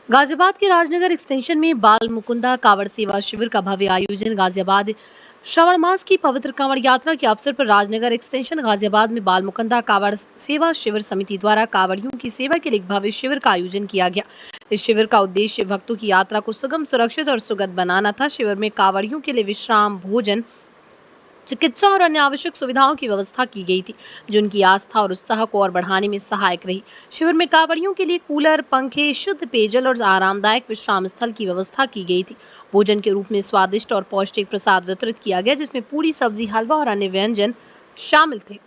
गाजियाबाद के राजनगर एक्सटेंशन में बाल मुकुंदा कांवड़ सेवा शिविर का भव्य आयोजन। गाजियाबाद श्रावण मास की पवित्र कांवड़ यात्रा के अवसर पर राजनगर एक्सटेंशन गाजियाबाद में बाल मुकुंदा कांवड़ सेवा शिविर समिति द्वारा कांवड़ियों की सेवा के लिए एक भव्य शिविर का आयोजन किया गया। इस शिविर का उद्देश्य भक्तों की यात्रा को सुगम, सुरक्षित और सुगम बनाना था। शिविर में कांवड़ियों के लिए विश्राम, भोजन, चिकित्सा और अन्य आवश्यक सुविधाओं की व्यवस्था की गई थी, जो उनकी आस्था और उत्साह को और बढ़ाने में सहायक रही। शिविर में कांवड़ियों के लिए कूलर, पंखे, शुद्ध पेयजल और आरामदायक विश्राम स्थल की व्यवस्था की गई थी। भोजन के रूप में स्वादिष्ट और पौष्टिक प्रसाद वितरित किया गया, जिसमें पूरी, सब्जी, हलवा और अन्य व्यंजन शामिल थे।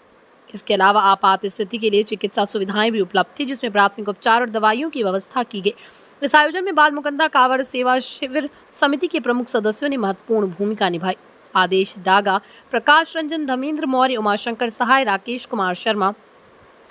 इसके अलावा आपात स्थिति के लिए चिकित्सा सुविधाएं भी उपलब्ध थी, जिसमें प्राथमिक उपचार और दवाइयों की व्यवस्था की गई। इस आयोजन में बाल मुकुंदा कांवड़ सेवा शिविर समिति के प्रमुख सदस्यों ने महत्वपूर्ण भूमिका निभाई। आदेश दागा, प्रकाश रंजन, धर्मेंद्र मौर्य, उमाशंकर सहाय, राकेश कुमार शर्मा,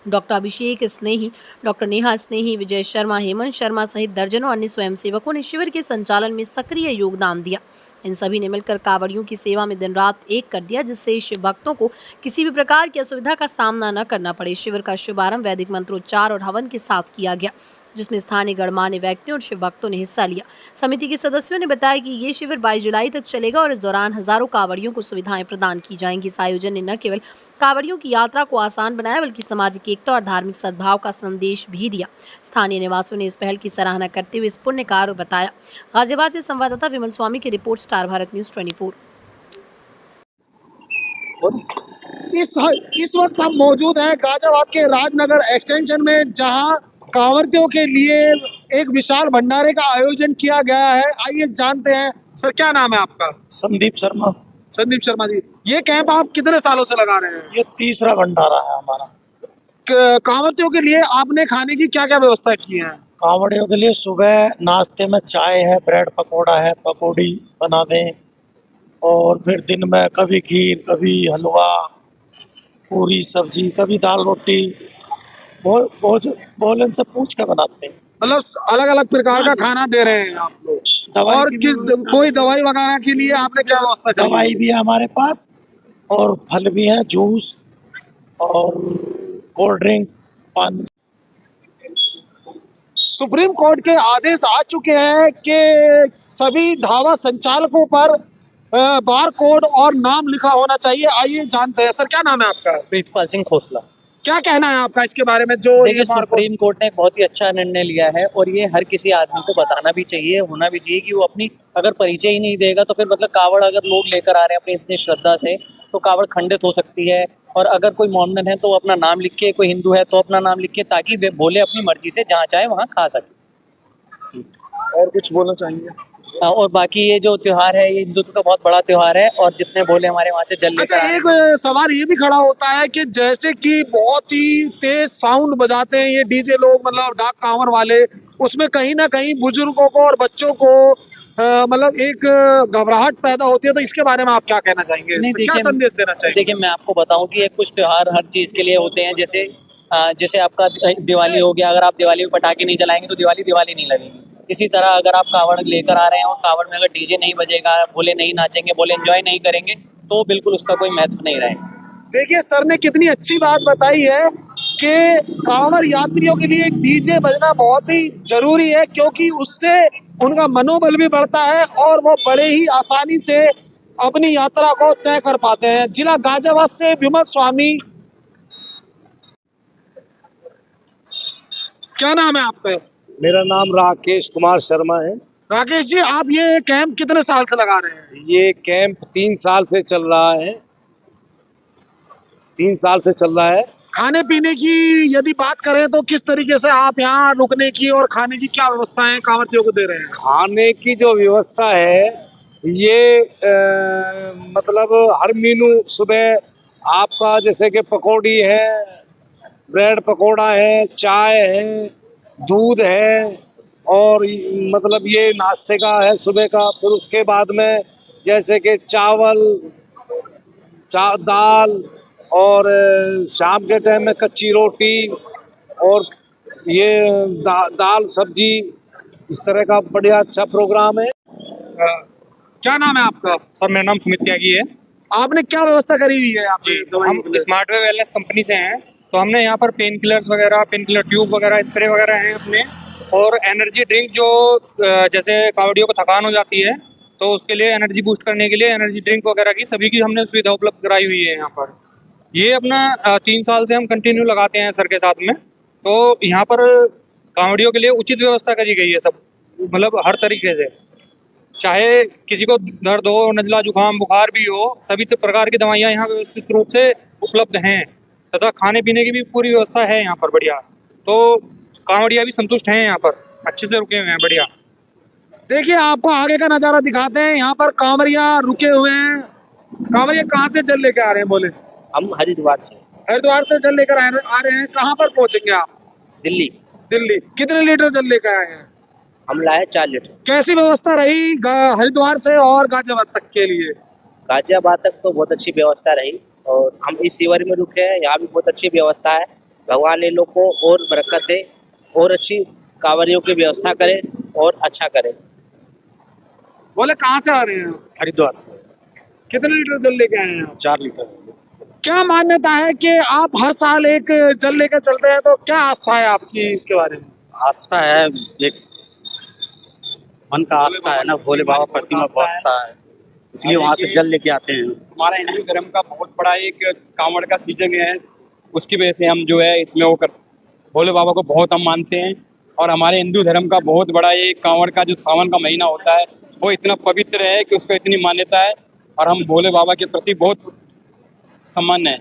डॉक्टर अभिषेक स्नेही, डॉक्टर नेहा स्नेही, विजय शर्मा, हेमंत शर्मा सहित दर्जनों अन्य स्वयंसेवकों ने शिविर के संचालन में सक्रिय योगदान दिया। इन सभी ने मिलकर कांवड़ियों की सेवा में दिन रात एक कर दिया, जिससे शिव भक्तों को किसी भी प्रकार की असुविधा का सामना न करना पड़े। शिविर का शुभारंभ वैदिक मंत्रोच्चार और हवन के साथ किया गया, जिसमें स्थानीय गणमान्य व्यक्तियों और शिव भक्तों ने हिस्सा लिया। समिति के सदस्यों ने बताया कि ये शिविर 22 जुलाई तक चलेगा और इस दौरान हजारों कांवड़ियों को सुविधाएं प्रदान की जाएंगी। इस आयोजन ने न केवल कांवड़ियों की यात्रा को आसान बनाया, बल्कि सामाजिक एकता और धार्मिक सद्भाव का संदेश भी दिया। स्थानीय निवासियों ने इस पहल की सराहना करते हुए इस पुण्य कार्य बताया। गाजियाबाद से संवाददाता विमल स्वामी की रिपोर्ट, स्टार भारत न्यूज 24। इस वक्त हम मौजूद हैं गाजियाबाद के राजनगर एक्सटेंशन में, जहां कांवड़ियों के लिए एक विशाल भंडारे का आयोजन किया गया है। आइए जानते हैं। सर, क्या नाम है आपका? संदीप शर्मा। संदीप शर्मा जी, ये कैंप आप कितने सालों से लगा रहे हैं? ये तीसरा भंडारा है हमारा। कांवड़ियों के लिए आपने खाने की क्या क्या व्यवस्था की है? कांवड़ियों के लिए सुबह नाश्ते में चाय है, ब्रेड पकौड़ा है, पकौड़ी बना दें, और फिर दिन में कभी खीर, कभी हलवा, पूरी सब्जी, कभी दाल रोटी, भोजन से पूछ के बनाते हैं। मतलब अलग अलग प्रकार का खाना दे रहे हैं आप लोग। और कोई दवाई वगैरह के लिए आपने क्या व्यवस्था की? दवाई भी है हमारे पास, और फल भी है, जूस और कोल्ड ड्रिंक, पानी। सुप्रीम कोर्ट के आदेश आ चुके हैं कि सभी ढाबा संचालकों पर बार कोड और नाम लिखा होना चाहिए। आइए जानते हैं। सर, क्या नाम है आपका? प्रीतपाल सिंह खोसला। क्या कहना है आपका इसके बारे में? जो देखिए, सुप्रीम कोर्ट ने एक बहुत ही अच्छा निर्णय लिया है, और ये हर किसी आदमी को बताना भी चाहिए, होना भी चाहिए कि वो अपनी अगर परिचय ही नहीं देगा तो फिर मतलब कावड़ अगर लोग लेकर आ रहे हैं अपनी इतनी श्रद्धा से, तो कावड़ खंडित हो सकती है। और अगर कोई मोमडन है तो अपना नाम लिख के, कोई हिंदू है तो अपना नाम लिख के, ताकि वे बोले अपनी मर्जी से जहाँ चाहे वहाँ खा सके। और कुछ बोलना चाहेंगे? और बाकी ये जो त्योहार है, ये हिंदुत्व का बहुत बड़ा त्योहार है, और जितने बोले हमारे वहाँ से जल लेकर। अच्छा, एक सवाल ये भी खड़ा होता है कि जैसे कि बहुत ही तेज साउंड बजाते हैं ये डीजे लोग, मतलब डाक कांवर वाले, उसमें कहीं ना कहीं बुजुर्गों को और बच्चों को मतलब एक घबराहट पैदा होती है, तो इसके बारे में आप क्या कहना चाहेंगे? नहीं, क्या संदेश देना चाहिए? देखिए, मैं आपको बताऊं कि कुछ त्योहार हर चीज के लिए होते हैं। जैसे आपका दिवाली हो गया, अगर आप दिवाली में पटाखे नहीं जलाएंगे तो दिवाली नहीं लगेगी। इसी तरह अगर आप कावड़ लेकर आ रहे हैं और कावड़ में अगर डीजे नहीं बजेगा, बोले नहीं नाचेंगे, बोले एंजॉय नहीं करेंगे, तो बिल्कुल उसका कोई महत्व नहीं रहेगा। देखिए, सर ने कितनी अच्छी बात बताई है कि कांवड़ यात्रियों के लिए डीजे बजना बहुत ही जरूरी है, क्योंकि उससे उनका मनोबल भी बढ़ता है और वो बड़े ही आसानी से अपनी यात्रा को तय कर पाते हैं। जिला गाजियाबाद से विमल स्वामी। क्या नाम है आपका? मेरा नाम राकेश कुमार शर्मा है। राकेश जी, आप ये कैंप कितने साल से लगा रहे हैं? ये कैंप 3 साल से चल रहा है। 3 साल से चल रहा है। खाने पीने की यदि बात करें तो किस तरीके से आप यहाँ रुकने की और खाने की क्या व्यवस्थाएं कांवड़ियों को दे रहे हैं? खाने की जो व्यवस्था है, ये मतलब हर मेनू सुबह आपका, जैसे कि पकौड़ी है, ब्रेड पकौड़ा है, चाय है, दूध है, और मतलब ये नाश्ते का है सुबह का। फिर उसके बाद में जैसे कि चावल, दाल, और शाम के टाइम में कच्ची रोटी, और ये दाल सब्जी, इस तरह का बढ़िया अच्छा प्रोग्राम है। क्या नाम है आपका? सर, मेरा नाम सुमित त्यागी है। आपने क्या व्यवस्था करी हुई है? जी, हम स्मार्ट वे वेलनेस कंपनी से हैं। तो हमने यहाँ पर पेन किलर ट्यूब वगैरह, स्प्रे वगैरह हैं अपने, और एनर्जी ड्रिंक जो जैसे कावड़ियों को थकान हो जाती है तो उसके लिए एनर्जी बूस्ट करने के लिए एनर्जी ड्रिंक वगैरह की सभी की हमने सुविधा उपलब्ध कराई हुई है यहाँ पर। ये अपना 3 साल से हम कंटिन्यू लगाते हैं सर के साथ में। तो यहाँ पर कावड़ियों के लिए उचित व्यवस्था करी गई है, सब मतलब हर तरीके से, चाहे किसी को दर्द हो, नज़ला, जुकाम, बुखार भी हो, सभी प्रकार की दवाइयाँ यहाँ व्यवस्थित रूप से उपलब्ध हैं तथा खाने पीने की भी पूरी व्यवस्था है यहाँ पर बढ़िया। तो कांवड़िया भी संतुष्ट हैं, यहाँ पर अच्छे से रुके हुए हैं बढ़िया। देखिए आपको आगे का नजारा दिखाते हैं। यहाँ पर कांवरिया रुके हुए हैं। कांवरिया कहाँ से जल लेकर आ रहे हैं? बोले। हम हरिद्वार से। हरिद्वार से जल लेकर आ रहे हैं। कहाँ पर पहुंचेंगे आप? दिल्ली। दिल्ली। कितने लीटर जल लेकर आए हैं? हम लाए 4 लीटर। कैसी व्यवस्था रही हरिद्वार से और गाजियाबाद तक के लिए? गाजियाबाद तक तो बहुत अच्छी व्यवस्था रही, और हम इस शिविर में रुके हैं, यहाँ भी बहुत अच्छी व्यवस्था है। भगवान इन लोग को और बरकत दे और अच्छी कांवरियों की व्यवस्था करे और अच्छा करे। बोले कहाँ से आ रहे हैं? हरिद्वार से। कितने लीटर जल लेके आए हैं? 4 लीटर। क्या मान्यता है कि आप हर साल एक जल लेकर चलते हैं, तो क्या आस्था है आपकी इसके बारे में? आस्था है, एक मन का आस्था है ना, भोले बाबा प्रतिमा आस्था है, इसलिए वहाँ से जल लेके आते हैं। हमारा हिंदू धर्म का बहुत बड़ा एक कांवड़ का सीजन है, उसकी वजह से हम जो है इसमें भोले बाबा को बहुत हम मानते हैं। और हमारे हिंदू धर्म का बहुत बड़ा ये कांवड़ का जो सावन का महीना होता है वो इतना पवित्र है कि उसको इतनी मान्यता है, और हम भोले बाबा के प्रति बहुत सम्मान है,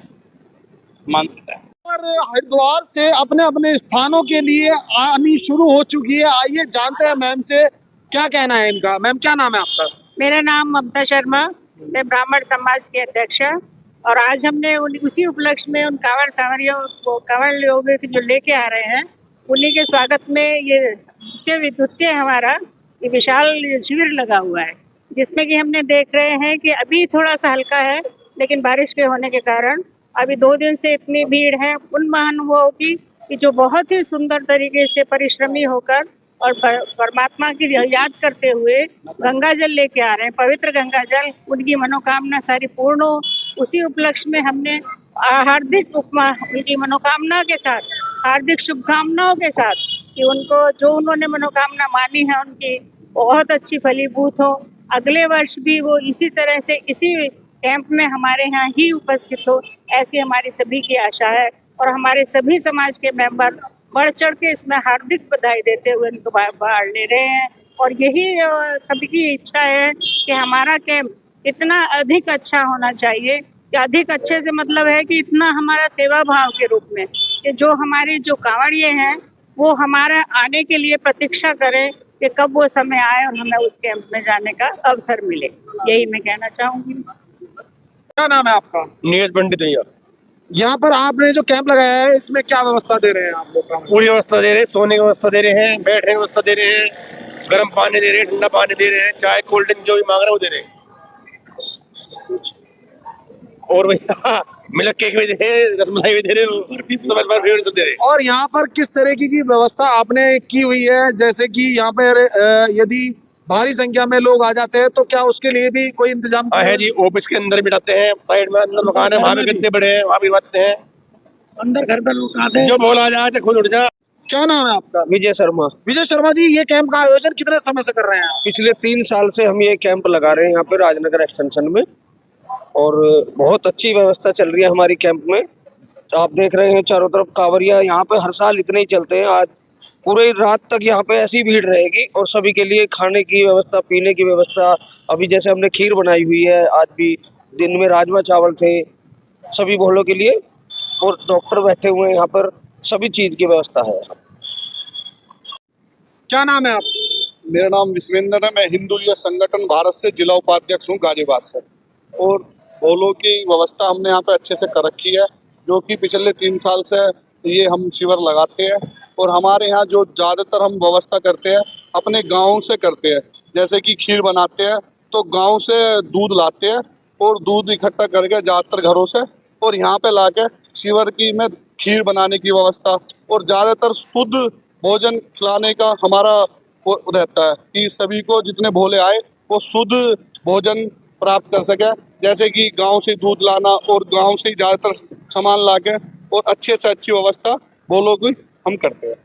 मानते हैं। और हरिद्वार से अपने अपने स्थानों के लिए आनी शुरू हो चुकी है। आइए जानते हैं मैम से क्या कहना है इनका। मैम क्या नाम है आपका? मेरा नाम ममता शर्मा, मैं ब्राह्मण समाज के अध्यक्ष है। और आज हमने उसी उपलक्ष्य में उन कांवड़ सांवरियों को, कांवड़ लोगों जो लेके आ रहे हैं, उन्हीं के स्वागत में ये द्वितीय हमारा ये विशाल शिविर लगा हुआ है, जिसमें कि हमने देख रहे हैं कि अभी थोड़ा सा हल्का है, लेकिन बारिश के होने के कारण अभी 2 दिन से इतनी भीड़ है उन महानुभावों की कि जो बहुत ही सुंदर तरीके से परिश्रमी होकर और परमात्मा की याद करते हुए गंगा जल लेके आ रहे हैं, पवित्र गंगा जल। उनकी मनोकामना सारी पूर्ण हो, उसी उपलक्ष्य में हमने हार्दिक उनकी मनोकामना के साथ, हार्दिक शुभकामनाओं के साथ कि उनको जो उन्होंने मनोकामना मानी है उनकी बहुत अच्छी फलीभूत हो। अगले वर्ष भी वो इसी तरह से इसी कैंप में हमारे यहाँ ही उपस्थित हो, ऐसी हमारी सभी की आशा है। और हमारे सभी समाज के मेंबर बढ़ चढ़ के इसमें हार्दिक बधाई देते हुए उनको भाग ले रहे हैं। और यही सभी की इच्छा है कि हमारा कैंप इतना अधिक अच्छा होना चाहिए, कि अधिक अच्छे से मतलब है कि इतना हमारा सेवा भाव के रूप में कि जो हमारे जो कांवड़िए हैं वो हमारे आने के लिए प्रतीक्षा करें कि कब वो समय आए और हमें उस कैंप में जाने का अवसर मिले। यही मैं कहना चाहूंगी। क्या नाम है आपका? नीरज पंडित भैया। यहाँ पर आपने जो कैंप लगाया है इसमें क्या व्यवस्था दे रहे हैं आप लोग? पूरी व्यवस्था दे रहे हैं, सोने की व्यवस्था दे रहे हैं, बैठने की व्यवस्था दे रहे हैं, गर्म पानी दे रहे हैं, ठंडा पानी दे रहे हैं, चाय कोल्ड ड्रिंक जो भी मांग रहे हैं वो दे रहे हैं। और भैया मिल्क केक भी दे रहे हैं, रसमलाई भी दे रहे हैं, सब दे रहे हैं। और यहाँ पर किस तरीके की व्यवस्था आपने की हुई है? जैसे कि यहाँ पर यदि भारी संख्या में लोग आ जाते हैं तो क्या उसके लिए भी कोई इंतजाम है जी? ऑफिस के अंदर बिठाते हैं, साइड में अंदर मकान है, वहाँ भी गद्दे बड़े हैं, वहाँ भी बैठते हैं, अंदर घर पे लोग आते हैं, जो बोल आ जाए खुद उठ जा। क्या नाम है आपका? विजय शर्मा। विजय शर्मा जी, ये कैंप का आयोजन कितने समय से कर रहे हैं? पिछले 3 साल से हम ये कैंप लगा रहे हैं यहाँ पे राजनगर एक्सटेंशन में, और बहुत अच्छी व्यवस्था चल रही है हमारी कैंप में। आप देख रहे हैं चारों तरफ कांवरिया, यहाँ पे हर साल इतने ही चलते हैं। आज पूरी रात तक यहाँ पे ऐसी भीड़ रहेगी, और सभी के लिए खाने की व्यवस्था, पीने की व्यवस्था। अभी जैसे हमने खीर बनाई हुई है, आज भी दिन में राजमा चावल थे सभी भोलों के लिए, और डॉक्टर बैठे हुए हैं यहाँ पर, सभी चीज की व्यवस्था है। क्या नाम है आप? मेरा नाम विश्वेंद्र है। मैं हिंदू युवा संगठन भारत से जिला उपाध्यक्ष हूँ गाजियाबाद से। और भोलों की व्यवस्था हमने यहाँ पे अच्छे से कर रखी है, जो कि पिछले 3 साल से ये हम शिविर लगाते हैं। और हमारे यहाँ जो ज़्यादातर हम व्यवस्था करते हैं अपने गाँव से करते हैं। जैसे कि खीर बनाते हैं तो गाँव से दूध लाते हैं, और दूध इकट्ठा करके ज़्यादातर घरों से, और यहाँ पे लाके शिविर की में खीर बनाने की व्यवस्था, और ज़्यादातर शुद्ध भोजन खिलाने का हमारा वो रहता है कि सभी को जितने भोले आए वो शुद्ध भोजन प्राप्त कर सके, जैसे कि गांव से दूध लाना और गांव से ही ज़्यादातर सामान लाके और अच्छे से अच्छी व्यवस्था बोलो की हम करते हैं।